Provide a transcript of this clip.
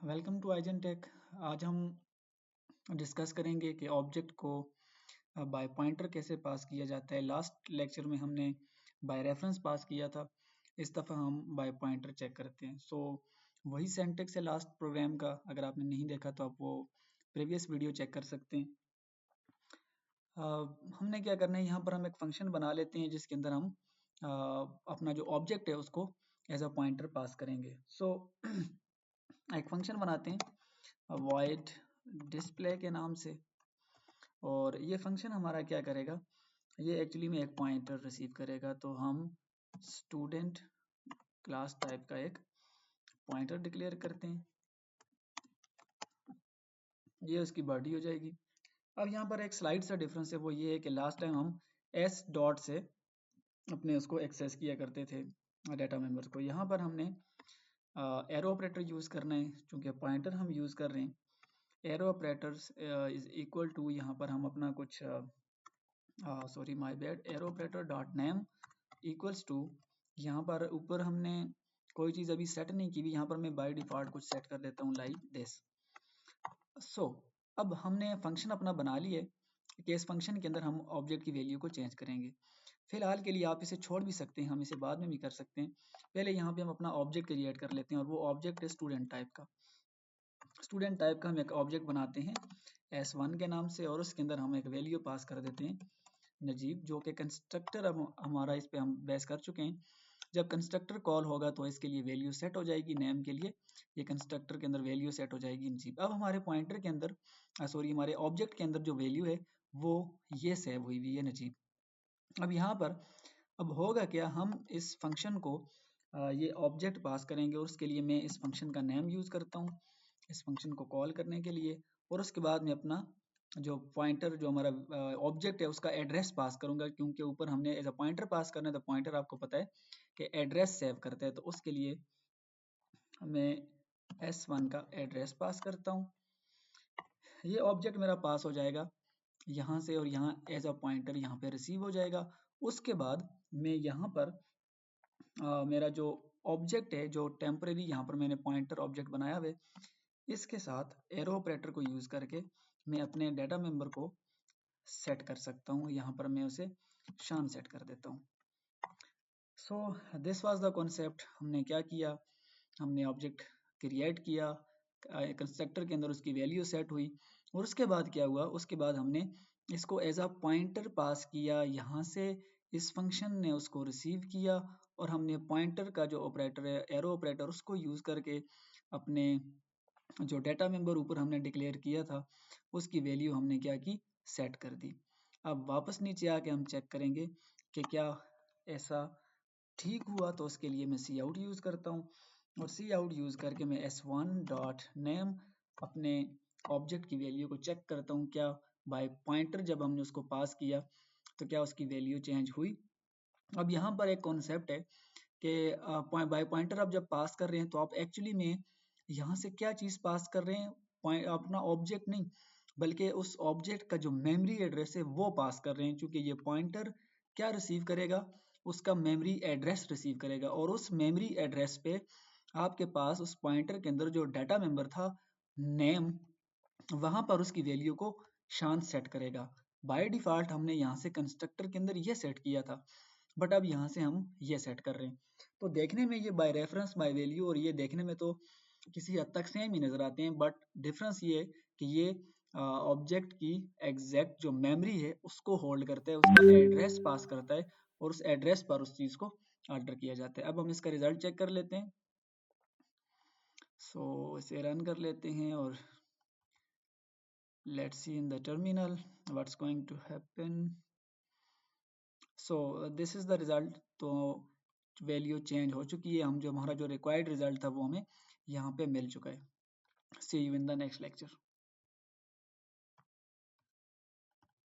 Welcome to eigen take. आज हम discuss करेंगे कि ऑब्जेक्ट को बाय पॉइंटर कैसे पास किया जाता है। लास्ट लेक्चर में हमने बाय रेफरेंस पास किया था, इस दफ़ा हम बाय पॉइंटर चेक करते हैं। वही सिंटैक्स है लास्ट प्रोग्राम का। अगर आपने नहीं देखा तो आप वो प्रीवियस वीडियो चेक कर सकते हैं। हमने क्या करना है, यहाँ पर हम एक फंक्शन बना लेते हैं जिसके अंदर हम अपना जो ऑब्जेक्ट है उसको एज अ पॉइंटर पास करेंगे। एक फंक्शन बनाते हैं void display के नाम से, और ये फंक्शन हमारा क्या करेगा, ये एक्चुअली में एक पॉइंटर रिसीव करेगा। तो हम स्टूडेंट क्लास टाइप का एक पॉइंटर डिक्लेयर करते हैं, ये उसकी बॉडी हो जाएगी। अब यहाँ पर एक स्लाइड सा डिफरेंस है, वो ये है कि लास्ट टाइम हम s डॉट से अपने उसको एक्सेस किया करते थे डाटा मेंबर को। यहाँ पर हमने एरो ऑपरेटर यूज़ करना है, चूँकि पॉइंटर हम यूज़ कर रहे हैं। Arrow operators is equal to, यहाँ पर हम अपना कुछ sorry my bad, arrow operator dot name equals to, यहाँ पर ऊपर हमने कोई चीज़ अभी सेट नहीं की हुई, यहाँ पर मैं बाय डिफॉल्ट कुछ सेट कर देता हूँ लाइक दिस। अब हमने फंक्शन अपना बना लिया है कि इस फंक्शन के अंदर हम ऑब्जेक्ट की वैल्यू को चेंज करेंगे। फिलहाल के लिए आप इसे छोड़ भी सकते हैं, हम इसे बाद में भी कर सकते हैं। पहले यहाँ पे हम अपना ऑब्जेक्ट क्रिएट कर लेते हैं, और वो ऑब्जेक्ट है स्टूडेंट टाइप का। स्टूडेंट टाइप का हम एक ऑब्जेक्ट बनाते हैं S1 के नाम से, और उसके अंदर हम एक वैल्यू पास कर देते हैं नजीब, जो कि कंस्ट्रक्टर अब हमारा इस पे हम बेस कर चुके हैं। जब कंस्ट्रक्टर कॉल होगा तो इसके लिए वैल्यू सेट हो जाएगी, नेम के लिए ये कंस्ट्रक्टर के अंदर वैल्यू सेट हो जाएगी नजीब। अब हमारे पॉइंटर के अंदर सॉरी हमारे ऑब्जेक्ट के अंदर जो वैल्यू है वो ये सेव हुई हुई है नजीब। अब यहाँ पर अब होगा क्या, हम इस फंक्शन को ये ऑब्जेक्ट पास करेंगे, और उसके लिए मैं इस फंक्शन का नेम यूज़ करता हूँ इस फंक्शन को कॉल करने के लिए, और उसके बाद में अपना जो पॉइंटर जो हमारा ऑब्जेक्ट है उसका एड्रेस पास करूंगा, क्योंकि ऊपर हमने एज अ पॉइंटर पास करना है। तो पॉइंटर आपको पता है कि एड्रेस सेव करता है, तो उसके लिए मैं S1 का एड्रेस पास करता हूँ। ये ऑब्जेक्ट मेरा पास हो जाएगा यहाँ से, और यहाँ एज अ पॉइंटर यहाँ पे रिसीव हो जाएगा। उसके बाद मैं यहाँ पर मेरा जो ऑब्जेक्ट है, जो टेम्परेरी यहाँ पर मैंने पॉइंटर ऑब्जेक्ट बनाया हुआ है, इसके साथ एरो ऑपरेटर को यूज़ करके मैं अपने डाटा मेंबर को सेट कर सकता हूँ। यहाँ पर मैं उसे शान सेट कर देता हूँ। This was the concept. हमने क्या किया, हमने ऑब्जेक्ट क्रिएट किया, कंस्ट्रक्टर के अंदर उसकी वैल्यू सेट हुई, और उसके बाद क्या हुआ, उसके बाद हमने इसको एज अ पॉइंटर पास किया। यहाँ से इस फंक्शन ने उसको रिसीव किया, और हमने पॉइंटर का जो ऑपरेटर है एरो ऑपरेटर, उसको यूज़ करके अपने जो डाटा मेंबर ऊपर हमने डिक्लेयर किया था उसकी वैल्यू हमने क्या की, सेट कर दी। अब वापस नीचे आके हम चेक करेंगे कि क्या ऐसा ठीक हुआ, तो उसके लिए मैं सी आउट यूज़ करता हूँ, और सी आउट यूज़ करके मैं S1 डॉट नेम अपने ऑब्जेक्ट की वैल्यू को चेक करता हूँ, क्या बाय पॉइंटर जब हमने उसको पास किया तो क्या उसकी वैल्यू चेंज हुई। अब यहाँ पर एक कॉन्सेप्ट है कि बाय पॉइंटर आप जब पास कर रहे हैं तो आप एक्चुअली में यहाँ से क्या चीज़ पास कर रहे हैं, अपना ऑब्जेक्ट नहीं, बल्कि उस ऑब्जेक्ट का जो मेमोरी एड्रेस है वो पास कर रहे हैं। क्योंकि ये पॉइंटर क्या रिसीव करेगा, उसका मेमोरी एड्रेस रिसीव करेगा, और उस मेमोरी एड्रेस पे आपके पास उस पॉइंटर के अंदर जो डाटा मेंबर था नेम, वहां पर उसकी वैल्यू को शांत सेट करेगा। बाय डिफॉल्ट हमने यहाँ से कंस्ट्रक्टर के अंदर ये सेट किया था, बट अब यहाँ से हम ये सेट कर रहे हैं। तो देखने में ये बाय रेफरेंस बाय वैल्यू और ये देखने में तो किसी हद तक सेम ही नजर आते हैं, बट डिफरेंस ये है कि ये ऑब्जेक्ट की एग्जैक्ट जो मेमोरी है उसको होल्ड करता है, उसका एड्रेस पास करता है, और उस एड्रेस पर उस चीज को ऑर्डर किया जाता है। अब हम इसका रिजल्ट चेक कर लेते हैं। इसे रन कर लेते हैं, और let's see in the terminal what's going to happen. This is the result. तो वैल्यू चेंज हो चुकी है, हम जो हमारा जो रिक्वायर्ड रिजल्ट था वो हमें यहाँ पे मिल चुका है। See you in the next lecture.